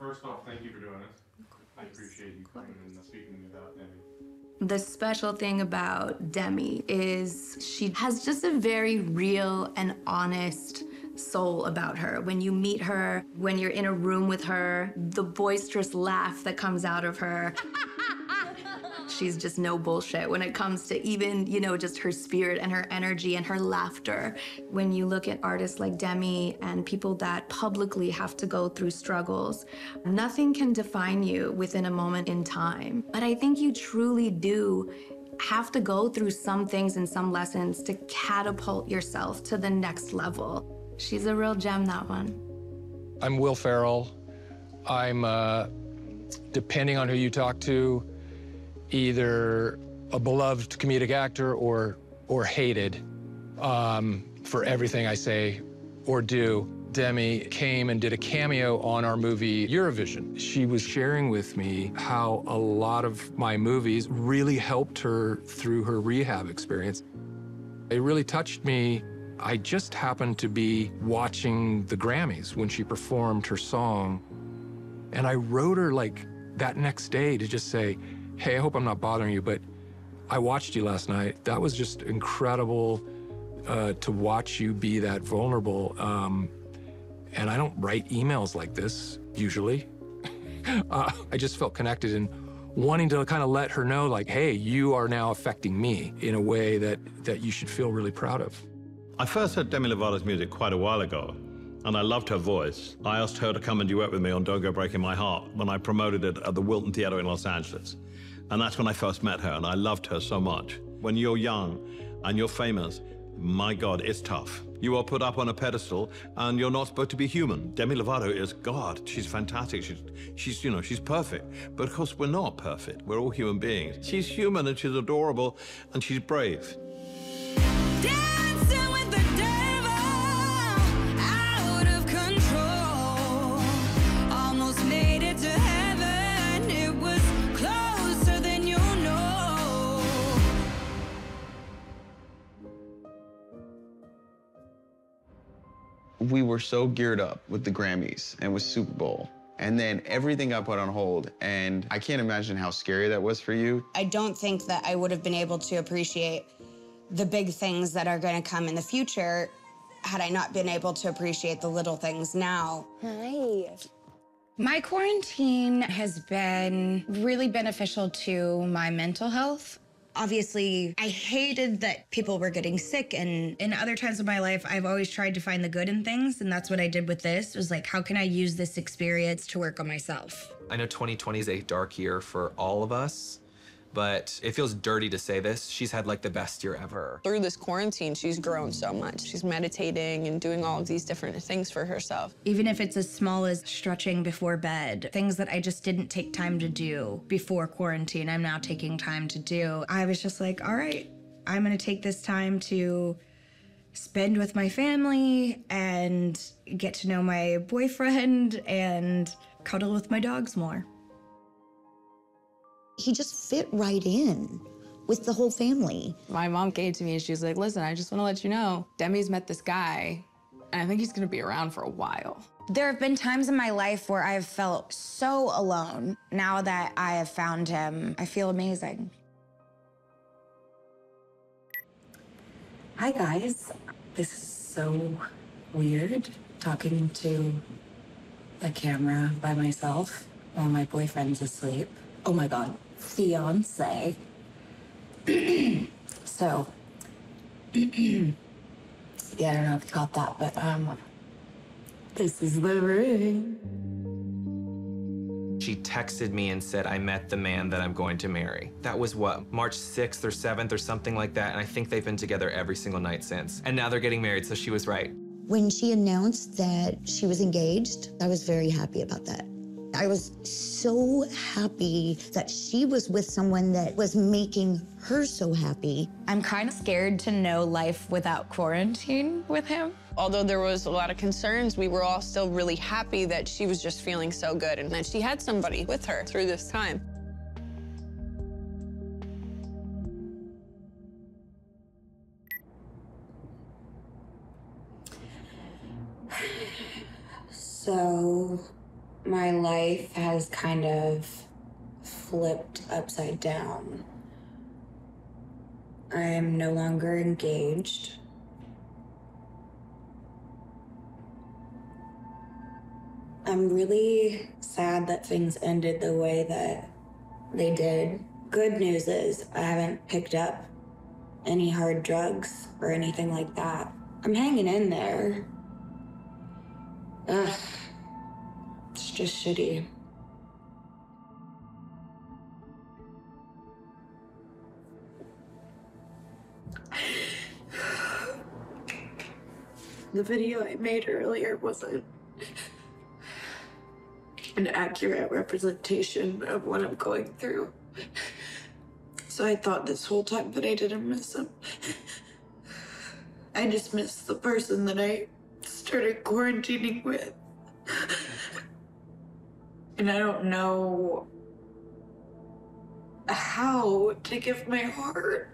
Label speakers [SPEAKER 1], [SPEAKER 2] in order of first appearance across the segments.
[SPEAKER 1] first off, thank you for doing this. I appreciate you coming and speaking to me about Demi.
[SPEAKER 2] The special thing about Demi is she has just a very real and honest soul about her. When you meet her, when you're in a room with her, the boisterous laugh that comes out of her. She's just no bullshit when it comes to even, you know, just her spirit and her energy and her laughter. When you look at artists like Demi and people that publicly have to go through struggles, nothing can define you within a moment in time. But I think you truly do have to go through some things and some lessons to catapult yourself to the next level. She's a real gem, that one.
[SPEAKER 3] I'm Will Ferrell. I'm, depending on who you talk to, either a beloved comedic actor or hated for everything I say or do. Demi came and did a cameo on our movie Eurovision. She was sharing with me how a lot of my movies really helped her through her rehab experience. It really touched me. I just happened to be watching the Grammys when she performed her song, and I wrote her like that next day to just say, hey, I hope I'm not bothering you, but I watched you last night. That was just incredible to watch you be that vulnerable. And I don't write emails like this, usually. I just felt connected and wanting to kind of let her know, like, hey, you are now affecting me in a way that you should feel really proud of.
[SPEAKER 4] I first heard Demi Lovato's music quite a while ago, and I loved her voice. I asked her to come and duet with me on Don't Go Breaking My Heart when I promoted it at the Wilton Theater in Los Angeles. And that's when I first met her, and I loved her so much. When you're young and you're famous, my God, it's tough. You are put up on a pedestal, and you're not supposed to be human. Demi Lovato is God. She's fantastic. She's you know, she's perfect. But of course, we're not perfect. We're all human beings. She's human, and she's adorable, and she's brave.
[SPEAKER 5] Dancing with the devil, out of control. Almost made it to heaven. It was closer than you know.
[SPEAKER 6] We were so geared up with the Grammys and with Super Bowl. And then everything got put on hold, and I can't imagine how scary that was for you.
[SPEAKER 7] I don't think that I would have been able to appreciate the big things that are going to come in the future had I not been able to appreciate the little things now.
[SPEAKER 8] Hi. My quarantine has been really beneficial to my mental health.
[SPEAKER 7] Obviously, I hated that people were getting sick, and
[SPEAKER 8] In other times of my life, I've always tried to find the good in things, and that's what I did with this. Was like, how can I use this experience to work on myself?
[SPEAKER 9] I know 2020 is a dark year for all of us, but it feels dirty to say this. She's had like the best year ever.
[SPEAKER 10] Through this quarantine, she's grown so much. She's meditating and doing all of these different things for herself.
[SPEAKER 8] Even if it's as small as stretching before bed, things that I just didn't take time to do before quarantine, I'm now taking time to do. I was just like, all right, I'm gonna take this time to spend with my family and get to know my boyfriend and cuddle with my dogs more.
[SPEAKER 11] He just fit right in with the whole family.
[SPEAKER 12] My mom came to me and she was like, listen, I just want to let you know, Demi's met this guy, and I think he's gonna be around for a while.
[SPEAKER 8] There have been times in my life where I've felt so alone. Now that I have found him, I feel amazing.
[SPEAKER 13] Hi guys, this is so weird talking to the camera by myself while my boyfriend's asleep. Oh my God, fiance. So, yeah, I don't know if you caught that, but this is the ring.
[SPEAKER 9] She texted me and said, I met the man that I'm going to marry. That was what, March 6th or 7th or something like that, and I think they've been together every single night since. And now they're getting married, so she was right.
[SPEAKER 11] When she announced that she was engaged, I was very happy about that. I was so happy that she was with someone that was making her so happy.
[SPEAKER 8] I'm kind of scared to know life without quarantine with him.
[SPEAKER 10] Although there was a lot of concerns, we were all still really happy that she was just feeling so good and that she had somebody with her through this time.
[SPEAKER 13] So, My life has kind of flipped upside down. I am no longer engaged. I'm really sad that things ended the way that they did. Good news is I haven't picked up any hard drugs or anything like that. I'm hanging in there. Ugh. It's just shitty.
[SPEAKER 14] The video I made earlier wasn't an accurate representation of what I'm going through. So I thought this whole time that I didn't miss him. I just missed the person that I started quarantining with. And I don't know how to give my heart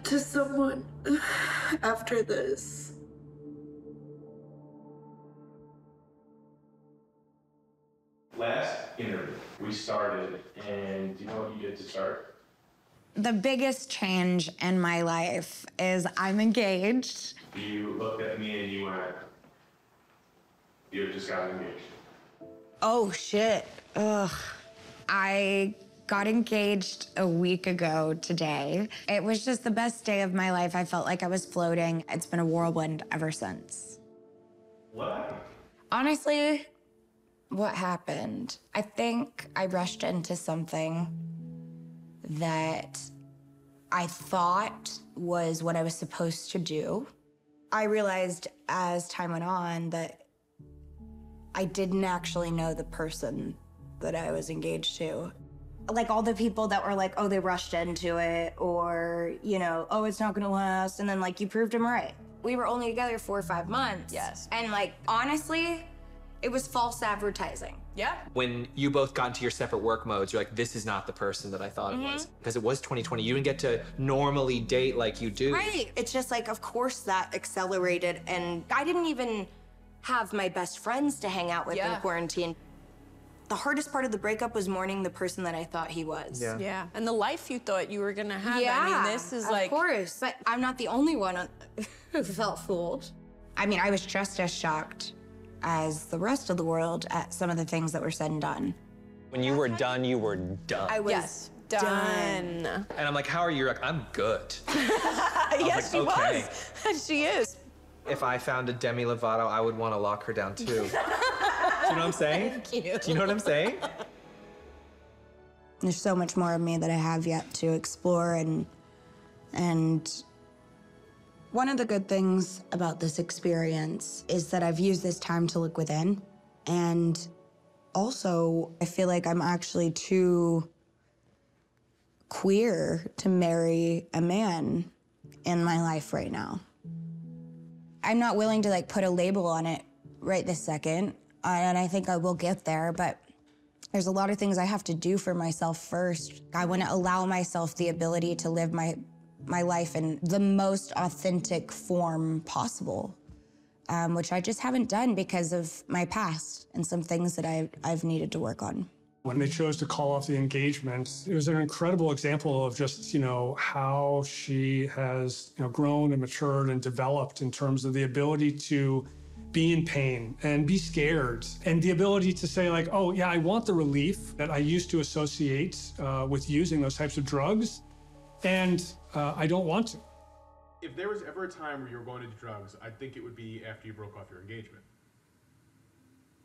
[SPEAKER 14] to someone after this.
[SPEAKER 1] Last interview, we started, and do you know what you did to start?
[SPEAKER 7] The biggest change in my life is I'm engaged.
[SPEAKER 1] You looked at me and you went, you just got engaged.
[SPEAKER 7] Oh, shit. Ugh. I got engaged a week ago today. It was just the best day of my life. I felt like I was floating. It's been a whirlwind ever since.
[SPEAKER 1] What?
[SPEAKER 7] Honestly, what happened? I think I rushed into something that I thought was what I was supposed to do. I realized as time went on that I didn't actually know the person that I was engaged to. Like all the people that were like, oh, they rushed into it, or, you know, oh, it's not gonna last, and then like you proved them right. We were only together 4 or 5 months.
[SPEAKER 12] Yes.
[SPEAKER 7] And like, honestly, it was false advertising.
[SPEAKER 12] Yeah.
[SPEAKER 9] When you both got into your separate work modes, you're like, this is not the person that I thought it was. Because it was 2020. You didn't get to normally date like you do.
[SPEAKER 7] Right. It's just like, of course that accelerated, and I didn't even have my best friends to hang out with in quarantine. The hardest part of the breakup was mourning the person that I thought he was.
[SPEAKER 10] Yeah. And the life you thought you were gonna have.
[SPEAKER 7] Yeah,
[SPEAKER 10] I mean, this is
[SPEAKER 7] of course. But I'm not the only one who felt fooled. I mean, I was just as shocked as the rest of the world at some of the things that were said and done.
[SPEAKER 9] When you were done, you were done.
[SPEAKER 7] I was
[SPEAKER 10] done.
[SPEAKER 9] And I'm like, how are you? You're like, I'm good.
[SPEAKER 10] Yes,
[SPEAKER 9] like,
[SPEAKER 10] she
[SPEAKER 9] okay.
[SPEAKER 10] was. And she is.
[SPEAKER 9] If I found a Demi Lovato, I would want to lock her down too. Do you know what I'm saying?
[SPEAKER 7] Thank you.
[SPEAKER 9] Do you know what I'm saying?
[SPEAKER 7] There's so much more of me that I have yet to explore, and one of the good things about this experience is that I've used this time to look within, and also I feel like I'm actually too queer to marry a man in my life right now. I'm not willing to like put a label on it right this second, and I think I will get there, but there's a lot of things I have to do for myself first. I want to allow myself the ability to live my life in the most authentic form possible, which I just haven't done because of my past and some things that I've needed to work on.
[SPEAKER 15] When they chose to call off the engagement, it was an incredible example of just, how she has, grown and matured and developed in terms of the ability to be in pain and be scared, and the ability to say like, oh yeah, I want the relief that I used to associate with using those types of drugs, and I don't want to.
[SPEAKER 1] If there was ever a time where you were going to do drugs, I think it would be after you broke off your engagement.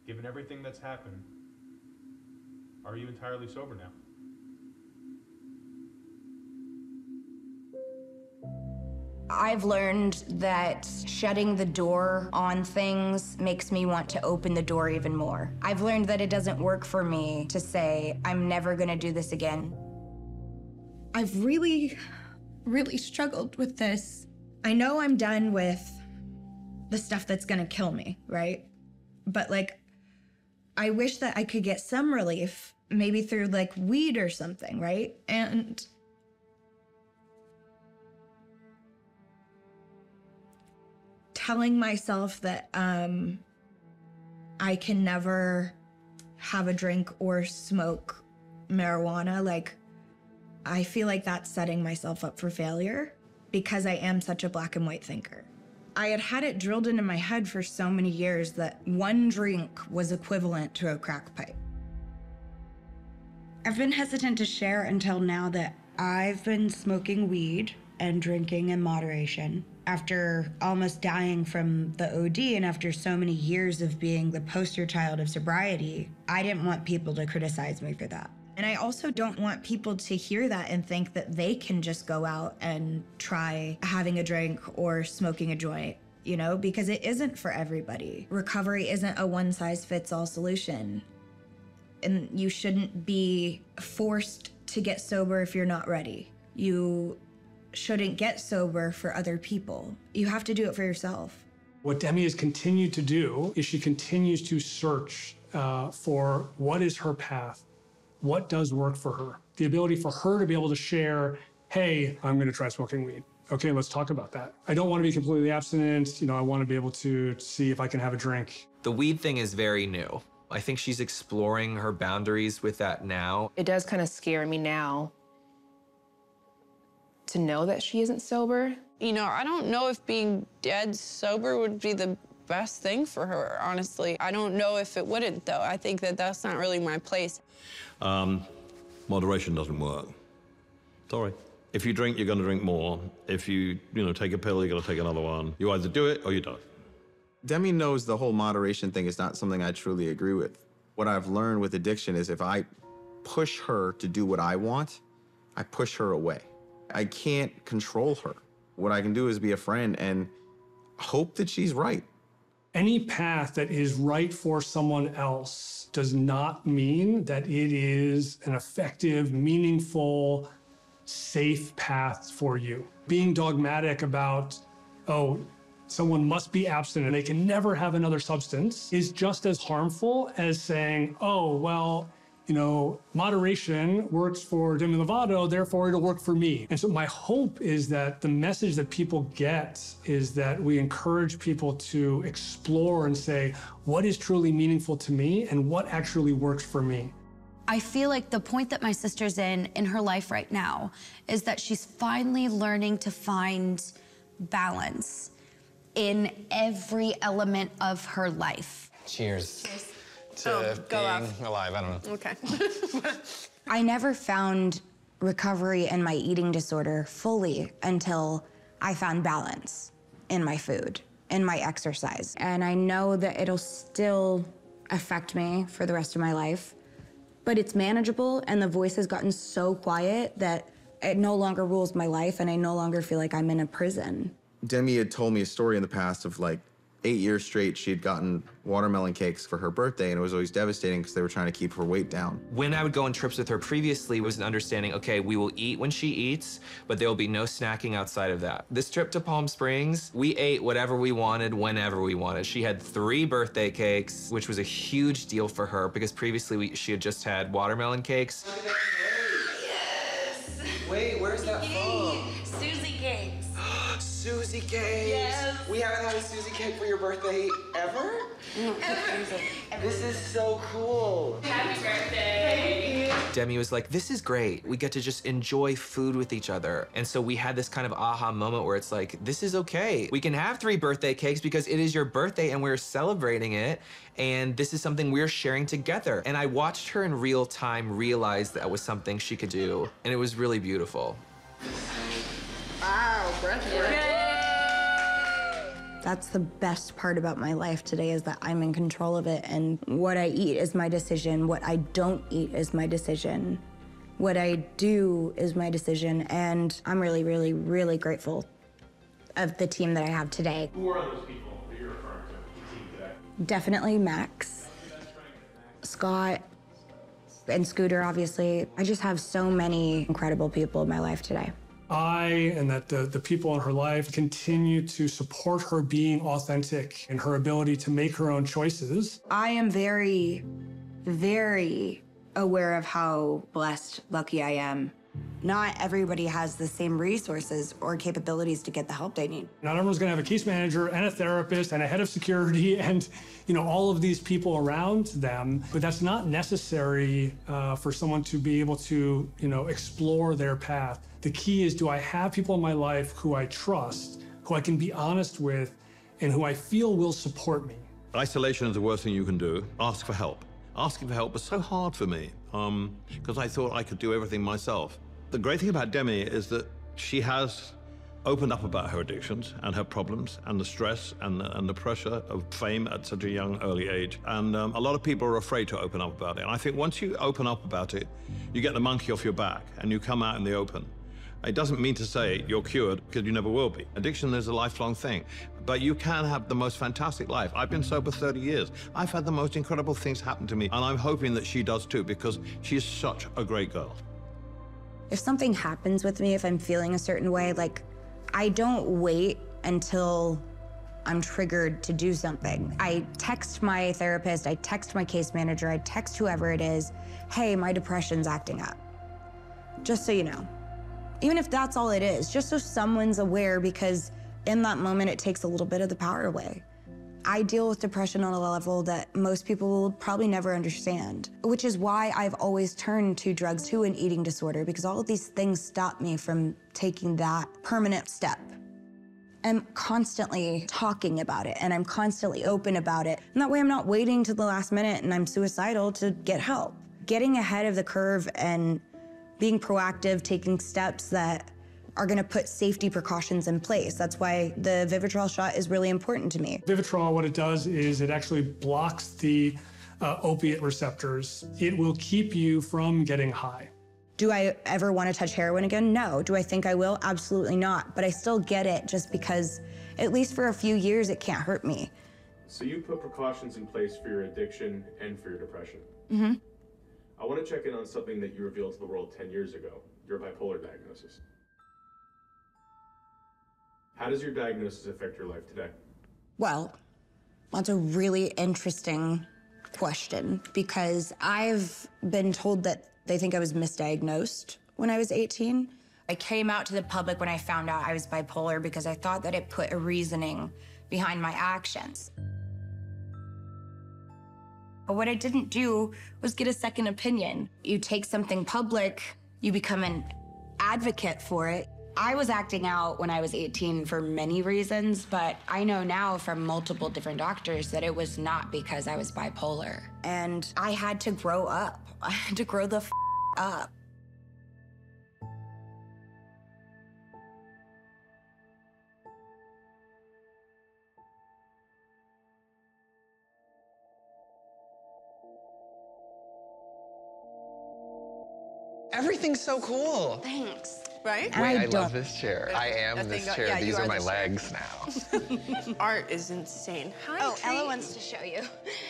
[SPEAKER 1] Given everything that's happened, are you entirely sober now?
[SPEAKER 7] I've learned that shutting the door on things makes me want to open the door even more. I've learned that it doesn't work for me to say, I'm never gonna do this again.
[SPEAKER 8] I've really, really struggled with this. I know I'm done with the stuff that's gonna kill me, right? But like, I wish that I could get some relief, maybe through like weed or something, right? And telling myself that I can never have a drink or smoke marijuana. Like, I feel like that's setting myself up for failure because I am such a black and white thinker. I had had it drilled into my head for so many years that one drink was equivalent to a crack pipe. I've been hesitant to share until now that I've been smoking weed and drinking in moderation. After almost dying from the OD and after so many years of being the poster child of sobriety, I didn't want people to criticize me for that. And I also don't want people to hear that and think that they can just go out and try having a drink or smoking a joint, you know, because it isn't for everybody. Recovery isn't a one-size-fits-all solution. And you shouldn't be forced to get sober if you're not ready. You shouldn't get sober for other people. You have to do it for yourself.
[SPEAKER 15] What Demi has continued to do is she continues to search for what is her path, what does work for her. The ability for her to be able to share, hey, I'm gonna try smoking weed. Okay, let's talk about that. I don't want to be completely abstinent. You know, I want to be able to see if I can have a drink.
[SPEAKER 9] The weed thing is very new. I think she's exploring her boundaries with that now.
[SPEAKER 16] It does kind of scare me now to know that she isn't sober.
[SPEAKER 10] You know, I don't know if being dead sober would be the best thing for her, honestly. I don't know if it wouldn't, though. I think that that's not really my place.
[SPEAKER 4] Moderation doesn't work. Sorry. If you drink, you're going to drink more. If you take a pill, you're going to take another one. You either do it or you don't.
[SPEAKER 6] Demi knows the whole moderation thing is not something I truly agree with. What I've learned with addiction is if I push her to do what I want, I push her away. I can't control her. What I can do is be a friend and hope that she's right.
[SPEAKER 15] Any path that is right for someone else does not mean that it is an effective, meaningful, safe path for you. Being dogmatic about, oh, someone must be abstinent, they can never have another substance, is just as harmful as saying, oh, well, moderation works for Demi Lovato, therefore it'll work for me. And so my hope is that the message that people get is that we encourage people to explore and say, what is truly meaningful to me and what actually works for me?
[SPEAKER 17] I feel like the point that my sister's in her life right now is that she's finally learning to find balance in every element of her life.
[SPEAKER 3] Cheers. To being alive, I don't know.
[SPEAKER 10] Okay.
[SPEAKER 7] I never found recovery in my eating disorder fully until I found balance in my food, in my exercise. And I know that it'll still affect me for the rest of my life, but it's manageable, and the voice has gotten so quiet that it no longer rules my life, and I no longer feel like I'm in a prison.
[SPEAKER 6] Demi had told me a story in the past of like 8 years straight, she had gotten watermelon cakes for her birthday, and it was always devastating because they were trying to keep her weight down.
[SPEAKER 9] When I would go on trips with her previously, was an understanding, okay, we will eat when she eats, but there will be no snacking outside of that. This trip to Palm Springs, we ate whatever we wanted, whenever we wanted. She had 3 birthday cakes, which was a huge deal for her because previously she had just had watermelon cakes.
[SPEAKER 18] Yes!
[SPEAKER 9] Wait, where's that from?
[SPEAKER 18] Susie cakes.
[SPEAKER 9] Susie cakes!
[SPEAKER 18] Yes!
[SPEAKER 9] We haven't had a Susie cake for your birthday ever?
[SPEAKER 18] Ever.
[SPEAKER 9] This is so cool.
[SPEAKER 18] Happy birthday!
[SPEAKER 9] Demi was like, this is great. We get to just enjoy food with each other. And so we had this kind of aha moment where it's like, this is okay. We can have 3 birthday cakes because it is your birthday and we're celebrating it. And this is something we're sharing together. And I watched her in real time realize that was something she could do. And it was really beautiful.
[SPEAKER 18] Wow, breath.
[SPEAKER 7] That's the best part about my life today, is that I'm in control of it, and what I eat is my decision. What I don't eat is my decision. What I do is my decision, and I'm really, really, really grateful of the team that I have today.
[SPEAKER 1] Who are those people that you're referring to, the team today?
[SPEAKER 7] Definitely Max, Scott, and Scooter, obviously. I just have so many incredible people in my life today.
[SPEAKER 15] And that the people in her life continue to support her being authentic and her ability to make her own choices.
[SPEAKER 8] I am very, very aware of how blessed, lucky I am
[SPEAKER 7] Not everybody has the same resources or capabilities to get the help they need.
[SPEAKER 15] Not everyone's gonna have a case manager and a therapist and a head of security and, you know, all of these people around them, but that's not necessary for someone to be able to, you know, explore their path. The key is, do I have people in my life who I trust, who I can be honest with, and who I feel will support me?
[SPEAKER 4] Isolation is the worst thing you can do. Ask for help. Asking for help was so hard for me because I thought I could do everything myself. The great thing about Demi is that she has opened up about her addictions and her problems and the stress and the pressure of fame at such a young, early age. And a lot of people are afraid to open up about it. And I think once you open up about it, you get the monkey off your back and you come out in the open. It doesn't mean to say you're cured, because you never will be. Addiction is a lifelong thing, but you can have the most fantastic life. I've been sober 30 years. I've had the most incredible things happen to me, and I'm hoping that she does too, because she is such a great girl.
[SPEAKER 7] If something happens with me, if I'm feeling a certain way, like, I don't wait until I'm triggered to do something. I text my therapist, I text my case manager, I text whoever it is, hey, my depression's acting up. Just so you know. Even if that's all it is, just so someone's aware, because in that moment, it takes a little bit of the power away. I deal with depression on a level that most people will probably never understand, which is why I've always turned to drugs, to an eating disorder, because all of these things stop me from taking that permanent step. I'm constantly talking about it, and I'm constantly open about it. And that way I'm not waiting to the last minute and I'm suicidal to get help. Getting ahead of the curve and being proactive, taking steps that are gonna put safety precautions in place. That's why the Vivitrol shot is really important to me.
[SPEAKER 15] Vivitrol, what it does is it actually blocks the opiate receptors. It will keep you from getting high.
[SPEAKER 7] Do I ever wanna touch heroin again? No. Do I think I will? Absolutely not. But I still get it just because, at least for a few years, it can't hurt me.
[SPEAKER 1] So you put precautions in place for your addiction and for your depression.
[SPEAKER 7] Mm-hmm.
[SPEAKER 1] I want to check in on something that you revealed to the world 10 years ago, your bipolar diagnosis. How does your diagnosis affect your life today?
[SPEAKER 7] Well, that's a really interesting question, because I've been told that they think I was misdiagnosed when I was 18. I came out to the public when I found out I was bipolar because I thought that it put a reasoning behind my actions. But what I didn't do was get a second opinion. You take something public, you become an advocate for it. I was acting out when I was 18 for many reasons, but I know now from multiple different doctors that it was not because I was bipolar. And I had to grow up. I had to grow the up.
[SPEAKER 9] Everything's so cool.
[SPEAKER 10] Thanks. Right?
[SPEAKER 9] Wait, I love this chair. I am
[SPEAKER 10] that
[SPEAKER 9] this
[SPEAKER 10] thing-
[SPEAKER 9] chair.
[SPEAKER 10] yeah,
[SPEAKER 9] These
[SPEAKER 10] you
[SPEAKER 9] are
[SPEAKER 10] are
[SPEAKER 9] my
[SPEAKER 10] this chair.
[SPEAKER 9] legs now.
[SPEAKER 10] Art is insane. Hi,
[SPEAKER 17] Oh,
[SPEAKER 10] Tree.
[SPEAKER 17] Ella wants to show you.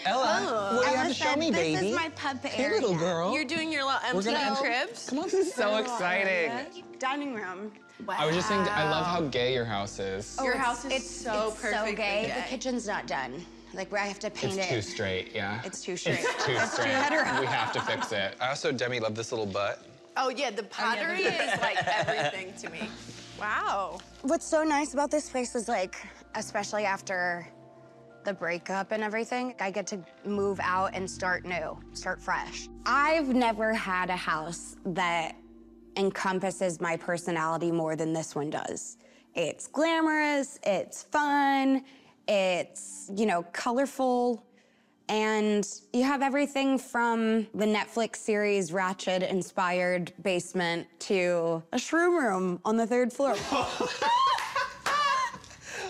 [SPEAKER 9] Ella, what do you have to show me, baby?
[SPEAKER 17] This is my pup
[SPEAKER 9] Hey,
[SPEAKER 17] area.
[SPEAKER 9] little girl.
[SPEAKER 10] You're doing your little empty
[SPEAKER 9] gonna-
[SPEAKER 10] cribs.
[SPEAKER 9] Come on, this is so exciting.
[SPEAKER 17] Dining room.
[SPEAKER 19] I was just saying, I love how gay your house is.
[SPEAKER 10] Your house is so
[SPEAKER 17] it's
[SPEAKER 10] perfectly
[SPEAKER 17] so gay.
[SPEAKER 10] gay.
[SPEAKER 17] The kitchen's not done. Like, I have to paint
[SPEAKER 19] It's
[SPEAKER 17] it.
[SPEAKER 19] too straight, yeah.
[SPEAKER 17] It's too straight.
[SPEAKER 19] It's too
[SPEAKER 17] It's too
[SPEAKER 19] straight.
[SPEAKER 17] hetero.
[SPEAKER 19] We have to fix it.
[SPEAKER 9] I also, Demi, love this little butt.
[SPEAKER 10] Oh yeah, the pottery is like everything to me. Wow.
[SPEAKER 17] What's so nice about this place is, like, especially after the breakup and everything, I get to move out and start new, start fresh. I've never had a house that encompasses my personality more than this one does. It's glamorous, it's fun, it's, you know, colorful, and you have everything from the Netflix series Ratched-inspired basement to a shroom room on the 3rd floor.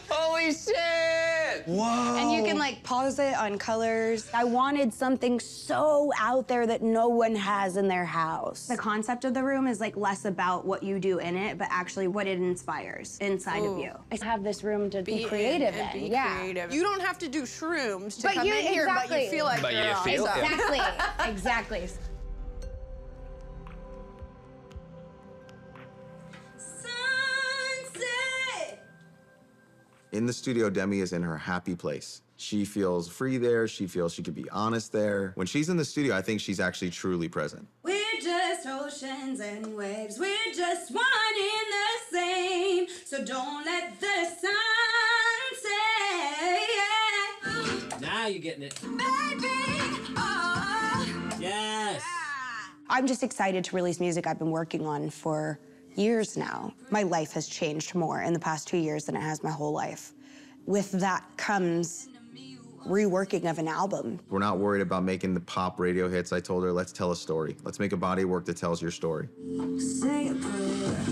[SPEAKER 9] Holy shit! Whoa!
[SPEAKER 17] And you can, like, pause it on colors. I wanted something so out there that no one has in their house. The concept of the room is, like, less about what you do in it, but actually what it inspires inside of you. I have this room to be creative in.
[SPEAKER 10] Be
[SPEAKER 17] Yeah.
[SPEAKER 10] creative. You don't have to do shrooms to
[SPEAKER 17] But
[SPEAKER 10] come
[SPEAKER 17] you-
[SPEAKER 10] in here, but
[SPEAKER 17] exactly.
[SPEAKER 10] you feel like
[SPEAKER 9] But
[SPEAKER 10] you're
[SPEAKER 9] you feel-
[SPEAKER 10] awesome.
[SPEAKER 17] Exactly. Exactly.
[SPEAKER 6] In the studio, Demi is in her happy place. She feels free there. She feels she can be honest there. When she's in the studio, I think she's actually truly present.
[SPEAKER 5] We're just just oceans and waves. We're just one in the same. So don't let the sun set.
[SPEAKER 20] Now you're getting it.
[SPEAKER 5] Baby, oh.
[SPEAKER 20] Yes.
[SPEAKER 21] I'm just excited to release music I've been working on for years now. My life has changed more in the past 2 years than it has my whole life. With that comes reworking of an album.
[SPEAKER 6] We're not worried about making the pop radio hits. I told her, let's tell a story. Let's make a body of work that tells your story.
[SPEAKER 5] Say a prayer.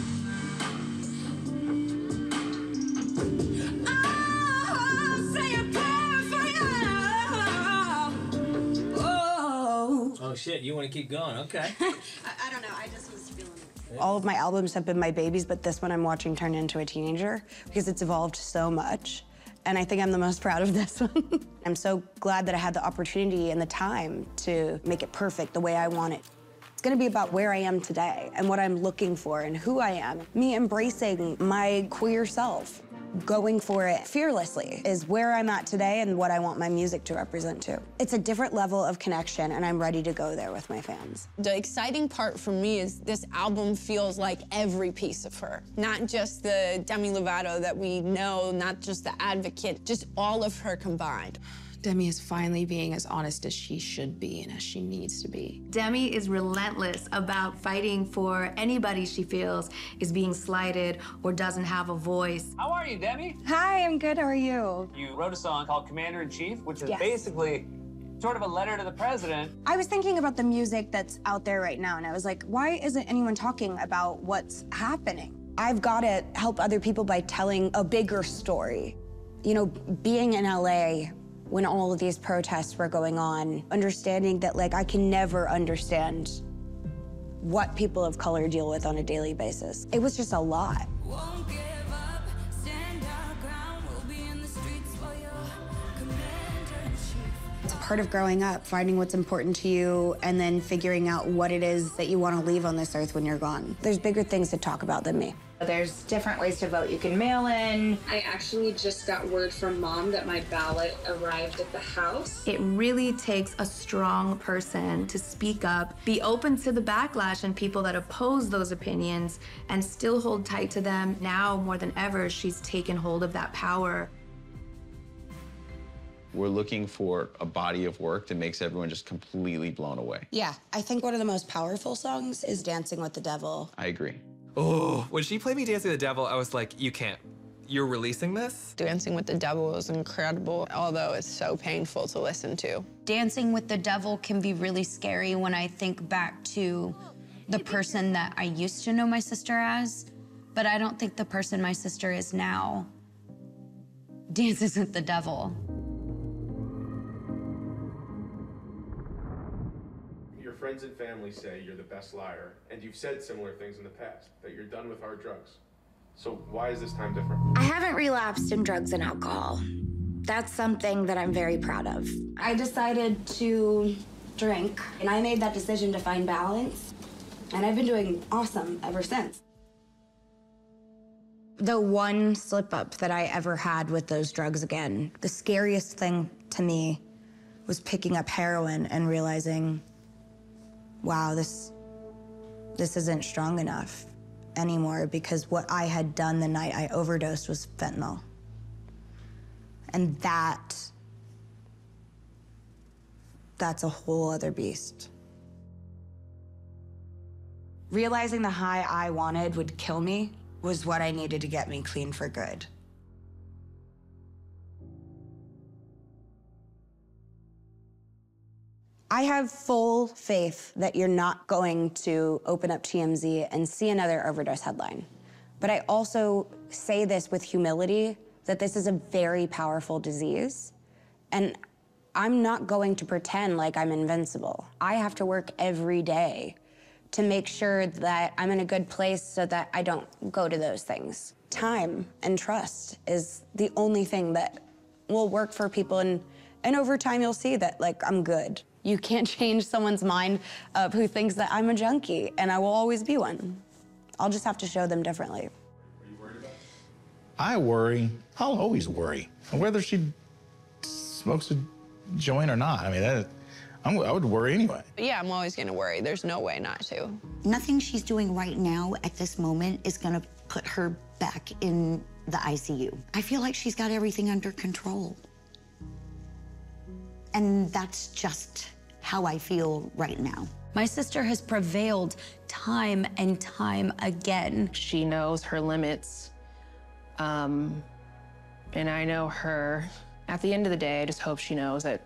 [SPEAKER 20] Oh shit, you want to keep going? Okay.
[SPEAKER 21] I don't know, I just was feeling it. All of my albums have been my babies, but this one I'm watching turn into a teenager because it's evolved so much. And I think I'm the most proud of this one. I'm so glad that I had the opportunity and the time to make it perfect the way I want it. It's gonna be about where I am today and what I'm looking for and who I am. Me embracing my queer self. Going for it fearlessly is where I'm at today and what I want my music to represent too. It's a different level of connection and I'm ready to go there with my fans.
[SPEAKER 10] The exciting part for me is this album feels like every piece of her. Not just the Demi Lovato that we know, not just the advocate, just all of her combined.
[SPEAKER 12] Demi is finally being as honest as she should be and as she needs to be.
[SPEAKER 2] Demi is relentless about fighting for anybody she feels is being slighted or doesn't have a voice.
[SPEAKER 22] How are you, Demi?
[SPEAKER 21] Hi, I'm good. How are you?
[SPEAKER 22] You wrote a song called Commander-in-Chief, which is
[SPEAKER 21] Yes.
[SPEAKER 22] basically sort of a letter to the president.
[SPEAKER 21] I was thinking about the music that's out there right now, and I was like, why isn't anyone talking about what's happening? I've got to help other people by telling a bigger story. You know, being in LA when all of these protests were going on, understanding that, like, I can never understand what people of color deal with on a daily basis. It was just a lot.
[SPEAKER 5] Won't give up, stand our ground. We'll be in the streets for your commander-in-chief.
[SPEAKER 21] It's a part of growing up, finding what's important to you, and then figuring out what it is that you want to leave on this earth when you're gone. There's bigger things to talk about than me.
[SPEAKER 8] There's different ways to vote. You can mail in.
[SPEAKER 16] I actually just got word from Mom that my ballot arrived at the house.
[SPEAKER 2] It really takes a strong person to speak up, be open to the backlash and people that oppose those opinions, and still hold tight to them. Now, more than ever, she's taken hold of that power.
[SPEAKER 6] We're looking for a body of work that makes everyone just completely blown away.
[SPEAKER 21] Yeah, I think one of the most powerful songs is Dancing with the Devil.
[SPEAKER 6] I agree.
[SPEAKER 9] Oh, when she played me Dancing with the Devil, I was like, you can't. You're releasing this?
[SPEAKER 10] Dancing with the Devil was incredible, although it's so painful to listen to.
[SPEAKER 17] Dancing with the Devil can be really scary when I think back to the person that I used to know my sister as, but I don't think the person my sister is now dances with the devil.
[SPEAKER 1] Your friends and family say you're the best liar, and you've said similar things in the past, that you're done with hard drugs. So why is this time different?
[SPEAKER 7] I haven't relapsed in drugs and alcohol. That's something that I'm very proud of.
[SPEAKER 21] I decided to drink, and I made that decision to find balance, and I've been doing awesome ever since. The one slip-up that I ever had with those drugs again, the scariest thing to me was picking up heroin and realizing, wow, this isn't strong enough anymore, because what I had done the night I overdosed was fentanyl. And that's a whole other beast. Realizing the high I wanted would kill me was what I needed to get me clean for good. I have full faith that you're not going to open up TMZ and see another overdose headline. But I also say this with humility, that this is a very powerful disease. And I'm not going to pretend like I'm invincible. I have to work every day to make sure that I'm in a good place so that I don't go to those things. Time and trust is the only thing that will work for people, and over time you'll see that, like, I'm good. You can't change someone's mind who thinks that I'm a junkie, and I will always be one. I'll just have to show them differently.
[SPEAKER 23] I worry. I'll always worry. Whether she smokes a joint or not. I mean,
[SPEAKER 11] I would worry anyway.
[SPEAKER 10] Yeah, I'm always gonna worry. There's no way not to.
[SPEAKER 13] Nothing she's doing right now at this moment is gonna put her back in the ICU. I feel like she's got everything under control. And that's just how I feel right now.
[SPEAKER 17] My sister has prevailed time and time again.
[SPEAKER 23] She knows her limits, and I know her. At the end of the day, I just hope she knows that,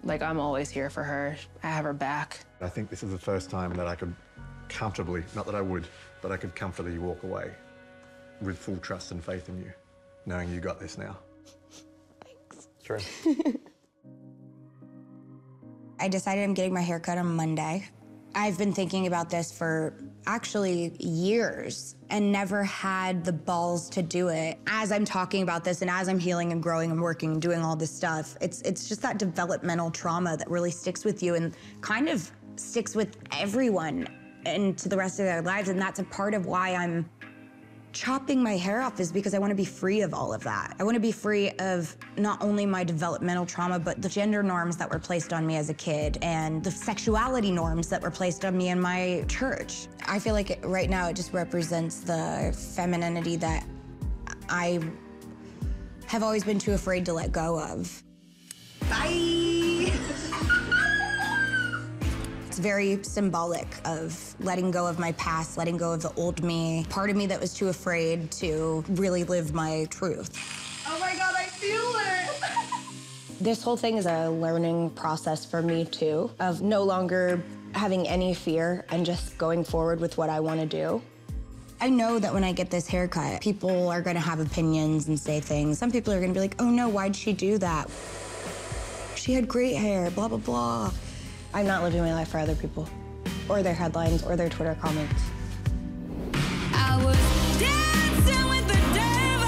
[SPEAKER 23] like, I'm always here for her. I have her back.
[SPEAKER 24] I think this is the first time that I could comfortably, not that I would, but I could comfortably walk away with full trust and faith in you, knowing you got this now.
[SPEAKER 13] Thanks.
[SPEAKER 24] True.
[SPEAKER 7] I decided I'm getting my hair cut on Monday. I've been thinking about this for actually years and never had the balls to do it. As I'm talking about this and as I'm healing and growing and working and doing all this stuff, it's just that developmental trauma that really sticks with you and kind of sticks with everyone into the rest of their lives. And that's a part of why I'm chopping my hair off, is because I want to be free of all of that. I want to be free of not only my developmental trauma, but the gender norms that were placed on me as a kid and the sexuality norms that were placed on me in my church. I feel like right now it just represents the femininity that I have always been too afraid to let go of. Bye! It's very symbolic of letting go of my past, letting go of the old me, part of me that was too afraid to really live my truth.
[SPEAKER 18] Oh my God, I feel it.
[SPEAKER 7] This whole thing is a learning process for me too, of no longer having any fear and just going forward with what I want to do. I know that when I get this haircut, people are gonna have opinions and say things. Some people are gonna be like, oh no, why'd she do that? She had great hair, blah, blah, blah. I'm not living my life for other people, or their headlines, or their Twitter comments.
[SPEAKER 5] I was dancing with the devil,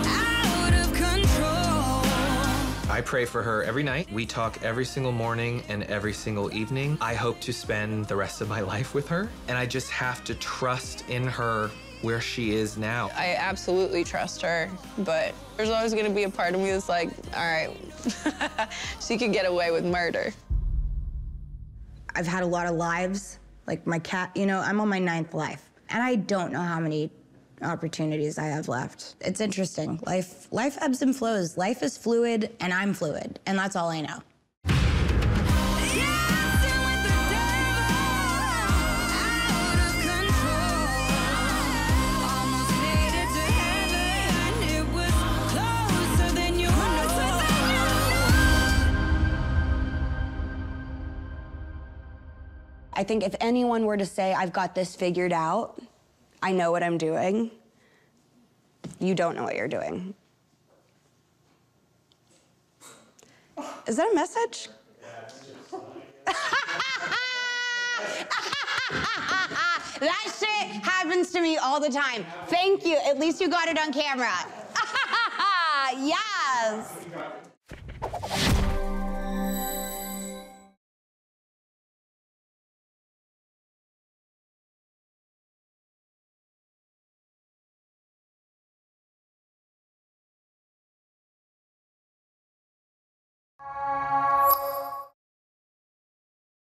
[SPEAKER 5] out of control.
[SPEAKER 9] I pray for her every night. We talk every single morning and every single evening. I hope to spend the rest of my life with her, and I just have to trust in her where she is now.
[SPEAKER 10] I absolutely trust her, but there's always gonna be a part of me that's like, all right, she could get away with murder.
[SPEAKER 7] I've had a lot of lives, like my cat, you know, I'm on my 9th life, and I don't know how many opportunities I have left. It's interesting. Life ebbs and flows. Life is fluid, and I'm fluid, and that's all I know. I think if anyone were to say, I've got this figured out, I know what I'm doing, you don't know what you're doing. Is that a message? That shit happens to me all the time. Thank you. At least you got it on camera. Yes.